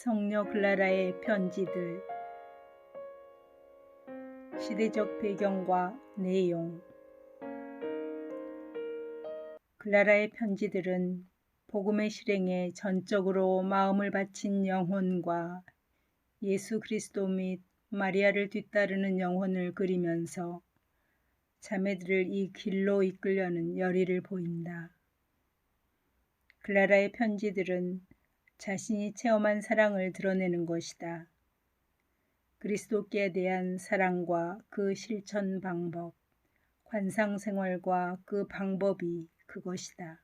성녀 클라라의 편지들. 시대적 배경과 내용. 클라라의 편지들은 복음의 실행에 전적으로 마음을 바친 영혼과 예수 그리스도 및 마리아를 뒤따르는 영혼을 그리면서 자매들을 이 길로 이끌려는 열의를 보인다. 클라라의 편지들은 자신이 체험한 사랑을 드러내는 것이다. 그리스도께 대한 사랑과 그 실천 방법, 관상 생활과 그 방법이 그것이다.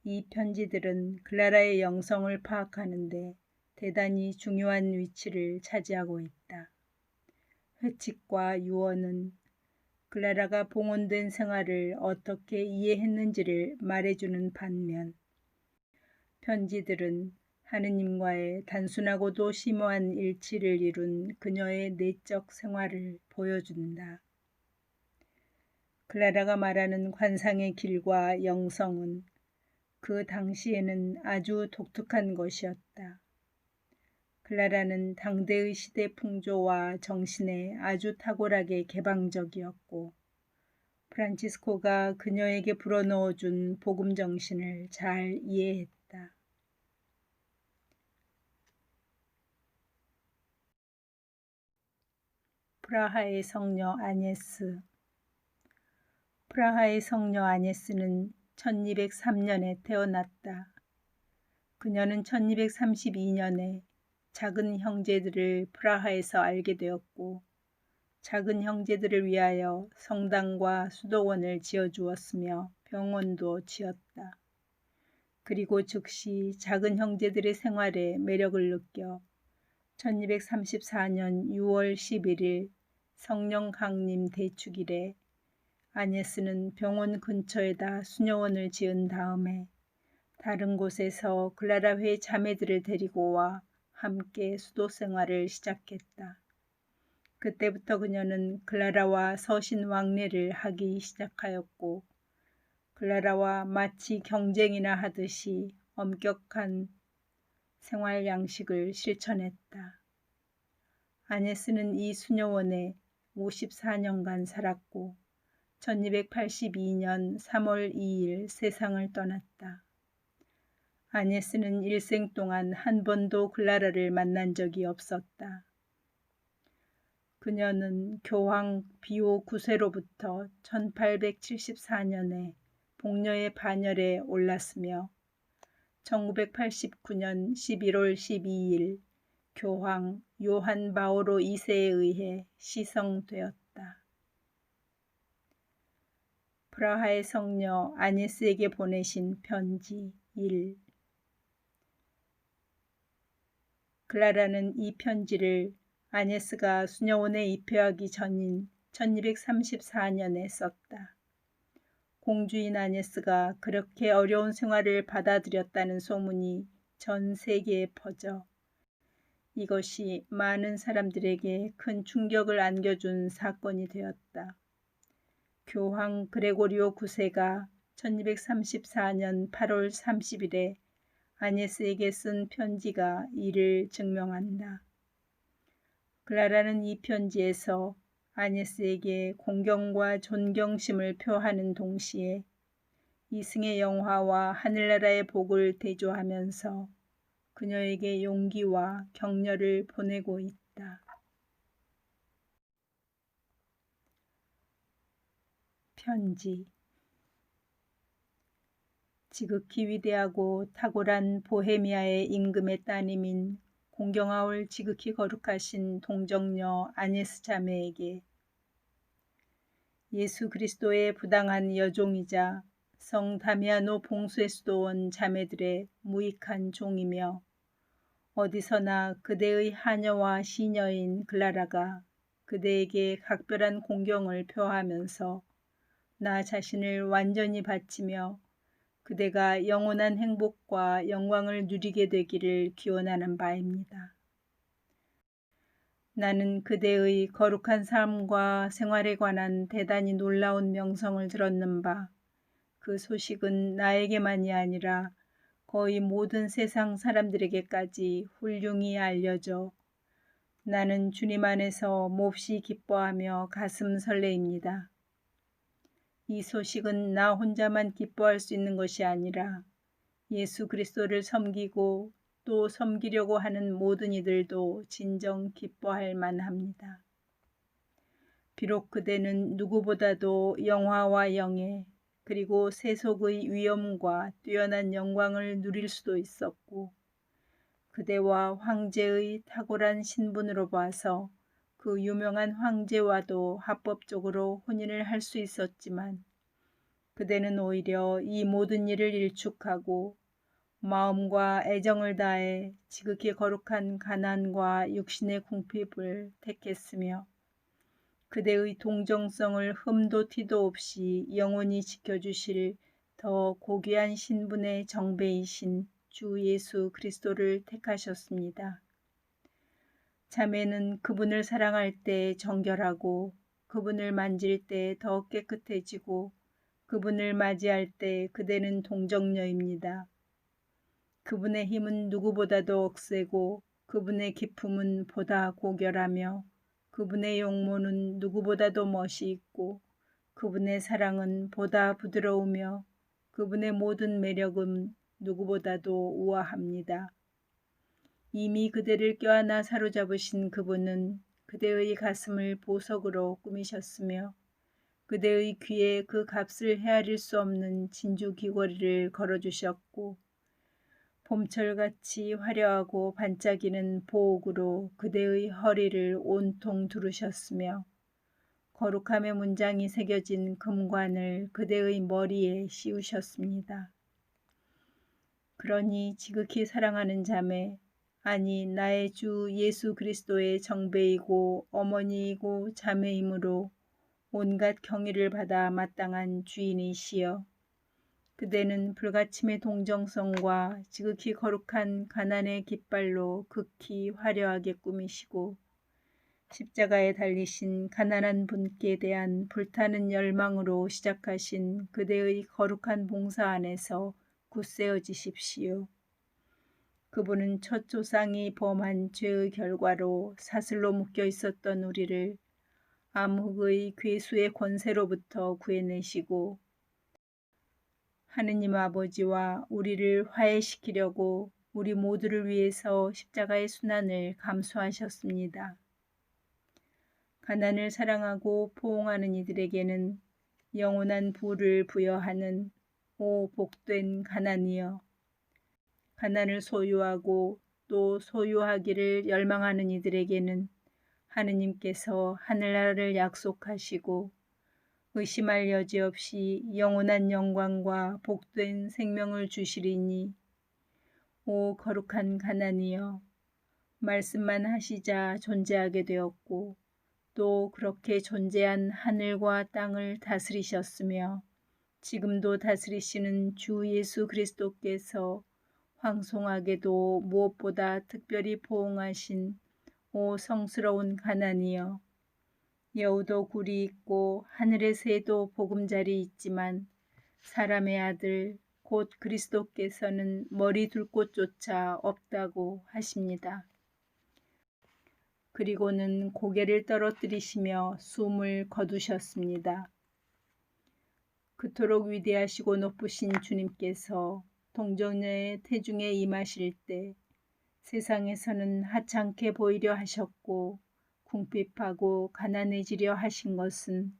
이 편지들은 클라라의 영성을 파악하는데 대단히 중요한 위치를 차지하고 있다. 회칙과 유언은 클라라가 봉헌된 생활을 어떻게 이해했는지를 말해주는 반면, 편지들은 하느님과의 단순하고도 심오한 일치를 이룬 그녀의 내적 생활을 보여준다. 클라라가 말하는 관상의 길과 영성은 그 당시에는 아주 독특한 것이었다. 클라라는 당대의 시대 풍조와 정신에 아주 탁월하게 개방적이었고, 프란치스코가 그녀에게 불어넣어준 복음 정신을 잘 이해했다. 프라하의 성녀 아녜스. 프라하의 성녀 아녜스는 1203년에 태어났다. 그녀는 1232년에 작은 형제들을 프라하에서 알게 되었고, 작은 형제들을 위하여 성당과 수도원을 지어주었으며 병원도 지었다. 그리고 즉시 작은 형제들의 생활에 매력을 느껴 1234년 6월 11일 성령 강림 대축일에 아녜스는 병원 근처에다 수녀원을 지은 다음에 다른 곳에서 클라라회 자매들을 데리고 와 함께 수도 생활을 시작했다. 그때부터 그녀는 클라라와 서신 왕래를 하기 시작하였고, 클라라와 마치 경쟁이나 하듯이 엄격한 생활 양식을 실천했다. 아녜스는 이 수녀원에 54년간 살았고 1282년 3월 2일 세상을 떠났다. 아녜스는 일생 동안 한 번도 클라라를 만난 적이 없었다. 그녀는 교황 비오 9세로부터 1874년에 복녀의 반열에 올랐으며 1989년 11월 12일 교황 요한 바오로 2세에 의해 시성되었다. 프라하의 성녀 아녜스에게 보내신 편지 1. 클라라는 이 편지를 아녜스가 수녀원에 입회하기 전인 1234년에 썼다. 공주인 아녜스가 그렇게 어려운 생활을 받아들였다는 소문이 전 세계에 퍼져 이것이 많은 사람들에게 큰 충격을 안겨준 사건이 되었다. 교황 그레고리오 9세가 1234년 8월 30일에 아녜스에게 쓴 편지가 이를 증명한다. 클라라는 이 편지에서 아녜스에게 공경과 존경심을 표하는 동시에 이승의 영화와 하늘나라의 복을 대조하면서 그녀에게 용기와 격려를 보내고 있다. 편지. 지극히 위대하고 탁월한 보헤미아의 임금의 따님인 공경하올 지극히 거룩하신 동정녀 아녜스 자매에게 예수 그리스도의 부당한 여종이자 성 다미아노 봉수의 수도원 자매들의 무익한 종이며 어디서나 그대의 하녀와 시녀인 클라라가 그대에게 각별한 공경을 표하면서 나 자신을 완전히 바치며 그대가 영원한 행복과 영광을 누리게 되기를 기원하는 바입니다. 나는 그대의 거룩한 삶과 생활에 관한 대단히 놀라운 명성을 들었는 바, 그 소식은 나에게만이 아니라 거의 모든 세상 사람들에게까지 훌륭히 알려져 나는 주님 안에서 몹시 기뻐하며 가슴 설레입니다. 이 소식은 나 혼자만 기뻐할 수 있는 것이 아니라 예수 그리스도를 섬기고 또 섬기려고 하는 모든 이들도 진정 기뻐할 만합니다. 비록 그대는 누구보다도 영화와 영예 그리고 세속의 위엄과 뛰어난 영광을 누릴 수도 있었고 그대와 황제의 탁월한 신분으로 봐서 그 유명한 황제와도 합법적으로 혼인을 할 수 있었지만 그대는 오히려 이 모든 일을 일축하고 마음과 애정을 다해 지극히 거룩한 가난과 육신의 궁핍을 택했으며 그대의 동정성을 흠도 티도 없이 영원히 지켜주실 더 고귀한 신분의 정배이신 주 예수 그리스도를 택하셨습니다. 자매는 그분을 사랑할 때 정결하고 그분을 만질 때 더 깨끗해지고 그분을 맞이할 때 그대는 동정녀입니다. 그분의 힘은 누구보다도 억세고 그분의 기품은 보다 고결하며 그분의 용모는 누구보다도 멋이 있고 그분의 사랑은 보다 부드러우며 그분의 모든 매력은 누구보다도 우아합니다. 이미 그대를 껴안아 사로잡으신 그분은 그대의 가슴을 보석으로 꾸미셨으며 그대의 귀에 그 값을 헤아릴 수 없는 진주 귀걸이를 걸어주셨고 봄철같이 화려하고 반짝이는 보옥으로 그대의 허리를 온통 두르셨으며 거룩함의 문장이 새겨진 금관을 그대의 머리에 씌우셨습니다. 그러니 지극히 사랑하는 자매, 아니 나의 주 예수 그리스도의 정배이고 어머니이고 자매이므로 온갖 경의를 받아 마땅한 주인이시여 그대는 불가침의 동정성과 지극히 거룩한 가난의 깃발로 극히 화려하게 꾸미시고 십자가에 달리신 가난한 분께 대한 불타는 열망으로 시작하신 그대의 거룩한 봉사 안에서 굳세어지십시오. 그분은 첫 조상이 범한 죄의 결과로 사슬로 묶여 있었던 우리를 암흑의 괴수의 권세로부터 구해내시고 하느님 아버지와 우리를 화해시키려고 우리 모두를 위해서 십자가의 순환을 감수하셨습니다. 가난을 사랑하고 포옹하는 이들에게는 영원한 부를 부여하는 오 복된 가난이여 가난을 소유하고 또 소유하기를 열망하는 이들에게는 하느님께서 하늘나라를 약속하시고 의심할 여지 없이 영원한 영광과 복된 생명을 주시리니 오 거룩한 가난이여 말씀만 하시자 존재하게 되었고 또 그렇게 존재한 하늘과 땅을 다스리셨으며 지금도 다스리시는 주 예수 그리스도께서 황송하게도 무엇보다 특별히 포옹하신 오 성스러운 가난이여 여우도 굴이 있고 하늘의 새도 보금자리 있지만 사람의 아들 곧 그리스도께서는 머리 둘 곳조차 없다고 하십니다. 그리고는 고개를 떨어뜨리시며 숨을 거두셨습니다. 그토록 위대하시고 높으신 주님께서 동정녀의 태중에 임하실 때 세상에서는 하찮게 보이려 하셨고 궁핍하고 가난해지려 하신 것은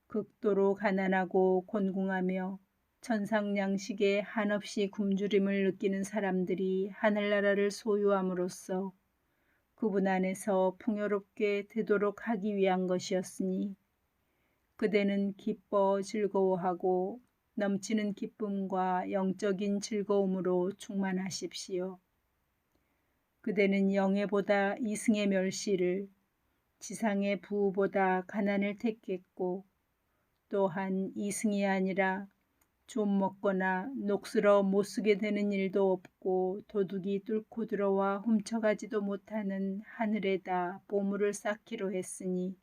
극도로 가난하고 곤궁하며 천상양식에 한없이 굶주림을 느끼는 사람들이 하늘나라를 소유함으로써 그분 안에서 풍요롭게 되도록 하기 위한 것이었으니 그대는 기뻐 즐거워하고 넘치는 기쁨과 영적인 즐거움으로 충만하십시오. 그대는 영예보다 이승의 멸시를 지상의 부보다 가난을 택했고 또한 이승이 아니라 좀 먹거나 녹슬어 못쓰게 되는 일도 없고 도둑이 뚫고 들어와 훔쳐가지도 못하는 하늘에다 보물을 쌓기로 했으니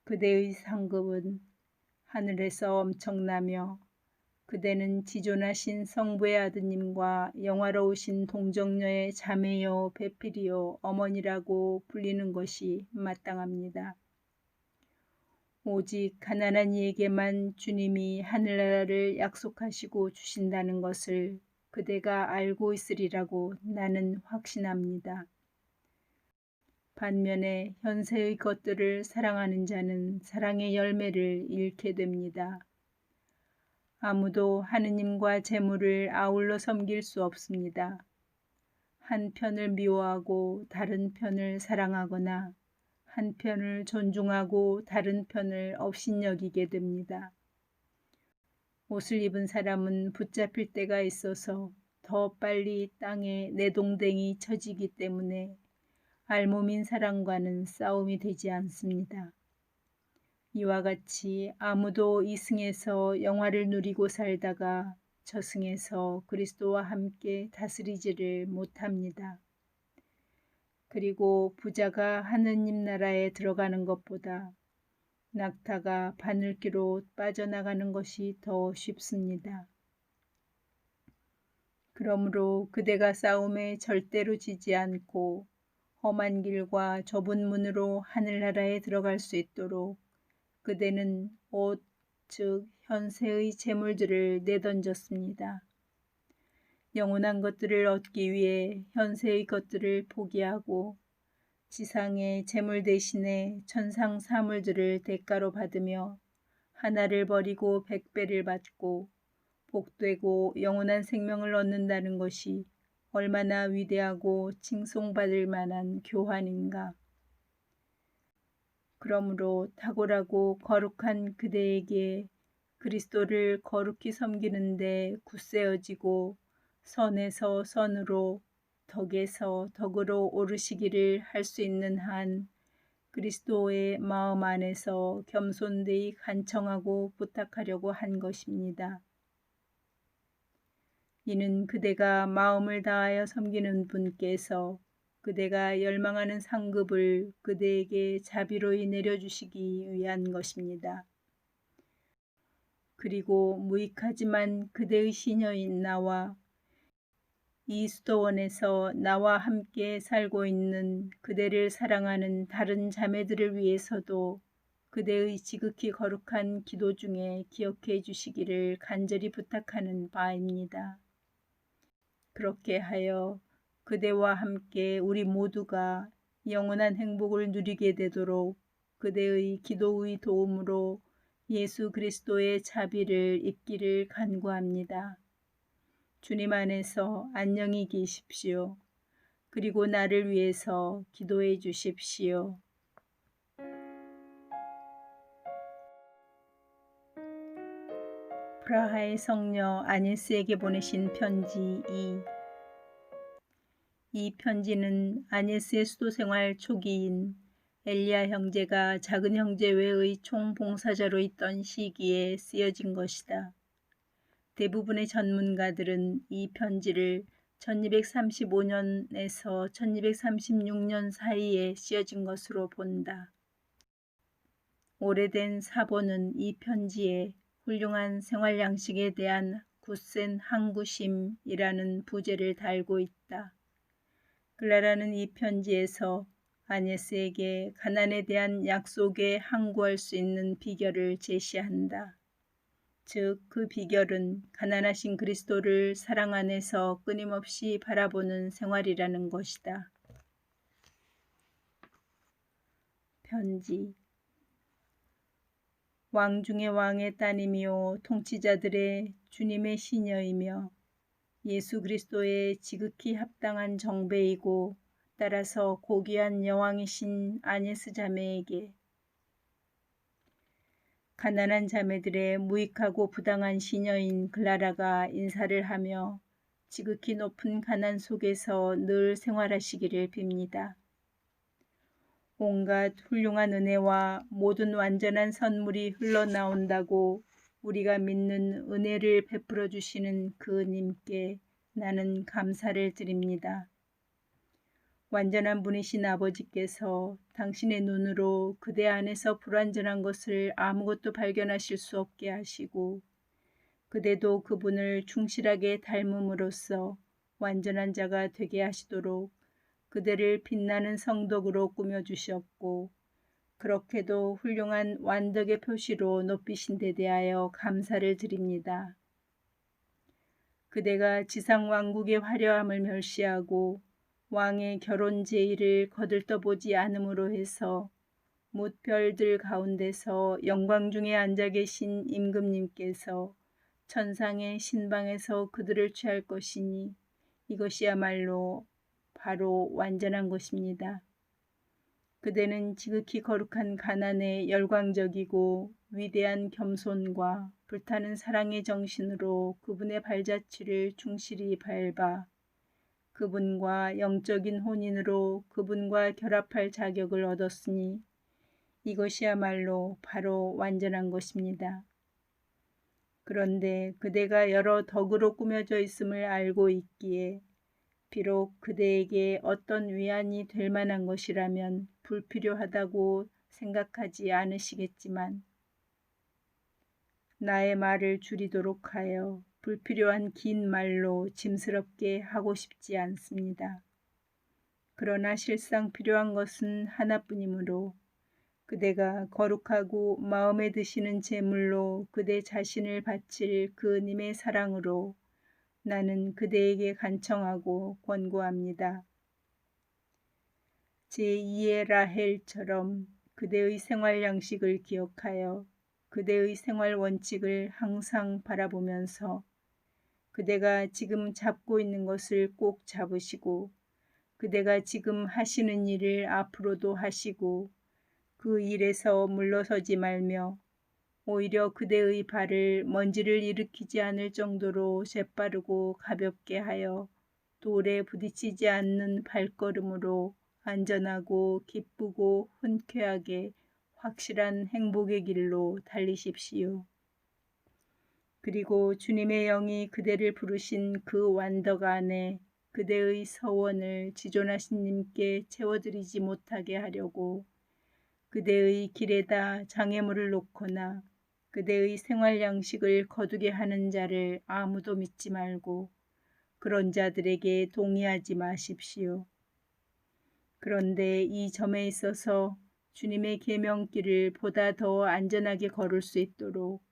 그대의 상급은 하늘에서 엄청나며 그대는 지존하신 성부의 아드님과 영화로우신 동정녀의 자매요 배필이요 어머니라고 불리는 것이 마땅합니다. 오직 가난한 이에게만 주님이 하늘나라를 약속하시고 주신다는 것을 그대가 알고 있으리라고 나는 확신합니다. 반면에 현세의 것들을 사랑하는 자는 사랑의 열매를 잃게 됩니다. 아무도 하느님과 재물을 아울러 섬길 수 없습니다. 한 편을 미워하고 다른 편을 사랑하거나 한 편을 존중하고 다른 편을 업신여기게 됩니다. 옷을 입은 사람은 붙잡힐 때가 있어서 더 빨리 땅에 내동댕이 쳐지기 때문에 알몸인 사람과는 싸움이 되지 않습니다. 이와 같이 아무도 이 승에서 영화를 누리고 살다가 저승에서 그리스도와 함께 다스리지를 못합니다. 그리고 부자가 하느님 나라에 들어가는 것보다 낙타가 바늘기로 빠져나가는 것이 더 쉽습니다. 그러므로 그대가 싸움에 절대로 지지 않고 험한 길과 좁은 문으로 하늘나라에 들어갈 수 있도록 그대는 옷, 즉 현세의 재물들을 내던졌습니다. 영원한 것들을 얻기 위해 현세의 것들을 포기하고 지상의 재물 대신에 천상 사물들을 대가로 받으며 하나를 버리고 100배를 받고 복되고 영원한 생명을 얻는다는 것이 얼마나 위대하고 칭송받을 만한 교환인가. 그러므로 탁월하고 거룩한 그대에게 그리스도를 거룩히 섬기는데 굳세어지고 선에서 선으로 덕에서 덕으로 오르시기를 할 수 있는 한 그리스도의 마음 안에서 겸손되이 간청하고 부탁하려고 한 것입니다. 이는 그대가 마음을 다하여 섬기는 분께서 그대가 열망하는 상급을 그대에게 자비로이 내려주시기 위한 것입니다. 그리고 무익하지만 그대의 시녀인 나와 이 수도원에서 나와 함께 살고 있는 그대를 사랑하는 다른 자매들을 위해서도 그대의 지극히 거룩한 기도 중에 기억해 주시기를 간절히 부탁하는 바입니다. 그렇게 하여 그대와 함께 우리 모두가 영원한 행복을 누리게 되도록 그대의 기도의 도움으로 예수 그리스도의 자비를 입기를 간구합니다. 주님 안에서 안녕히 계십시오. 그리고 나를 위해서 기도해 주십시오. 프라하의 성녀 아녜스에게 보내신 편지 2. 이 편지는 아녜스의 수도 생활 초기인 엘리야 형제가 작은 형제 외의 총봉사자로 있던 시기에 쓰여진 것이다. 대부분의 전문가들은 이 편지를 1235년에서 1236년 사이에 쓰여진 것으로 본다. 오래된 사본은 이 편지에 훌륭한 생활 양식에 대한 굳센 항구심이라는 부제를 달고 있다. 클라라는 이 편지에서 아녜스에게 가난에 대한 약속에 항구할 수 있는 비결을 제시한다. 즉, 그 비결은 가난하신 그리스도를 사랑 안에서 끊임없이 바라보는 생활이라는 것이다. 편지. 왕 중의 왕의 따님이요 통치자들의 주님의 시녀이며 예수 그리스도의 지극히 합당한 정배이고 따라서 고귀한 여왕이신 아녜스 자매에게 가난한 자매들의 무익하고 부당한 시녀인 클라라가 인사를 하며 지극히 높은 가난 속에서 늘 생활하시기를 빕니다. 온갖 훌륭한 은혜와 모든 완전한 선물이 흘러나온다고 우리가 믿는 은혜를 베풀어 주시는 그 님께 나는 감사를 드립니다. 완전한 분이신 아버지께서 당신의 눈으로 그대 안에서 불완전한 것을 아무것도 발견하실 수 없게 하시고 그대도 그분을 충실하게 닮음으로써 완전한 자가 되게 하시도록 그대를 빛나는 성덕으로 꾸며주셨고 그렇게도 훌륭한 완덕의 표시로 높이신 데 대하여 감사를 드립니다. 그대가 지상 왕국의 화려함을 멸시하고 왕의 결혼 제의를 거들떠보지 않음으로 해서 뭇 별들 가운데서 영광 중에 앉아 계신 임금님께서 천상의 신방에서 그들을 취할 것이니 이것이야말로 바로 완전한 것입니다. 그대는 지극히 거룩한 가난에 열광적이고 위대한 겸손과 불타는 사랑의 정신으로 그분의 발자취를 충실히 밟아 그분과 영적인 혼인으로 그분과 결합할 자격을 얻었으니 이것이야말로 바로 완전한 것입니다. 그런데 그대가 여러 덕으로 꾸며져 있음을 알고 있기에 비록 그대에게 어떤 위안이 될 만한 것이라면 불필요하다고 생각하지 않으시겠지만 나의 말을 줄이도록 하여 불필요한 긴 말로 짐스럽게 하고 싶지 않습니다. 그러나 실상 필요한 것은 하나뿐이므로 그대가 거룩하고 마음에 드시는 제물로 그대 자신을 바칠 그님의 사랑으로 나는 그대에게 간청하고 권고합니다. 제2의 라헬처럼 그대의 생활 양식을 기억하여 그대의 생활 원칙을 항상 바라보면서 그대가 지금 잡고 있는 것을 꼭 잡으시고 그대가 지금 하시는 일을 앞으로도 하시고 그 일에서 물러서지 말며 오히려 그대의 발을 먼지를 일으키지 않을 정도로 재빠르고 가볍게 하여 돌에 부딪히지 않는 발걸음으로 안전하고 기쁘고 흔쾌하게 확실한 행복의 길로 달리십시오. 그리고 주님의 영이 그대를 부르신 그 완덕 안에 그대의 서원을 지존하신 님께 채워드리지 못하게 하려고 그대의 길에다 장애물을 놓거나 그대의 생활 양식을 거두게 하는 자를 아무도 믿지 말고 그런 자들에게 동의하지 마십시오. 그런데 이 점에 있어서 주님의 계명길을 보다 더 안전하게 걸을 수 있도록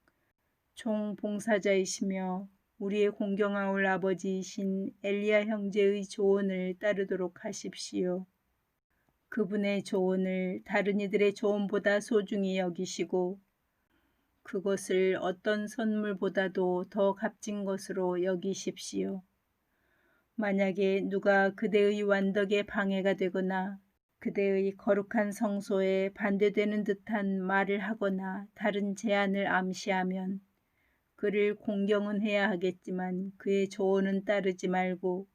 총봉사자이시며 우리의 공경하올 아버지이신 엘리야 형제의 조언을 따르도록 하십시오. 그분의 조언을 다른 이들의 조언보다 소중히 여기시고 그것을 어떤 선물보다도 더 값진 것으로 여기십시오. 만약에 누가 그대의 완덕에 방해가 되거나 그대의 거룩한 성소에 반대되는 듯한 말을 하거나 다른 제안을 암시하면 그를 공경은 해야 하겠지만 그의 조언은 따르지 말고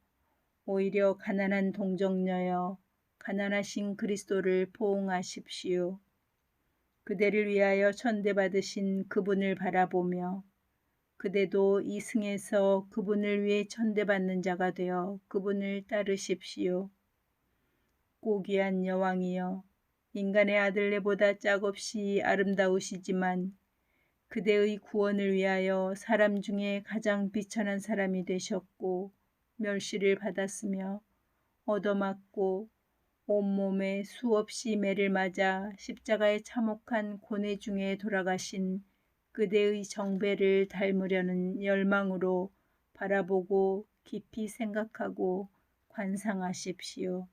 오히려 가난한 동정녀여 가난하신 그리스도를 포옹하십시오. 그대를 위하여 천대받으신 그분을 바라보며 그대도 이 승에서 그분을 위해 천대받는 자가 되어 그분을 따르십시오. 고귀한 여왕이여 인간의 아들네보다 짝없이 아름다우시지만 그대의 구원을 위하여 사람 중에 가장 비천한 사람이 되셨고 멸시를 받았으며 얻어맞고 온몸에 수없이 매를 맞아 십자가의 참혹한 고뇌 중에 돌아가신 그대의 정배를 닮으려는 열망으로 바라보고 깊이 생각하고 관상하십시오.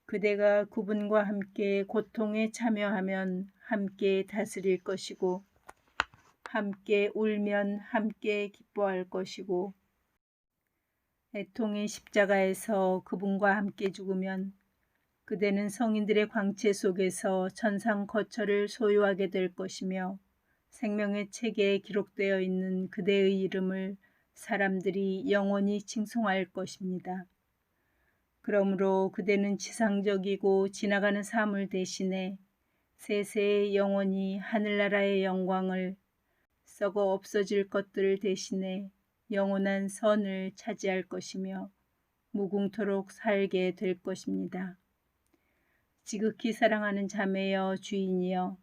그대가 그분과 함께 고통에 참여하면 함께 다스릴 것이고 함께 울면 함께 기뻐할 것이고 애통의 십자가에서 그분과 함께 죽으면 그대는 성인들의 광채 속에서 천상 거처를 소유하게 될 것이며 생명의 책에 기록되어 있는 그대의 이름을 사람들이 영원히 칭송할 것입니다. 그러므로 그대는 지상적이고 지나가는 사물 대신에 세세의 영원히 하늘나라의 영광을 썩어 없어질 것들 대신에 영원한 선을 차지할 것이며 무궁토록 살게 될 것입니다. 지극히 사랑하는 자매여 주인이여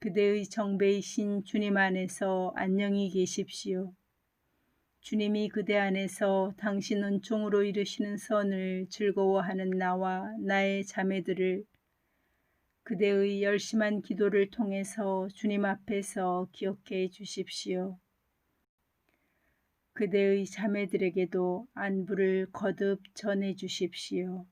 그대의 정배이신 주님 안에서 안녕히 계십시오. 주님이 그대 안에서 당신 은총으로 이루시는 선을 즐거워하는 나와 나의 자매들을 그대의 열심한 기도를 통해서 주님 앞에서 기억해 주십시오. 그대의 자매들에게도 안부를 거듭 전해 주십시오.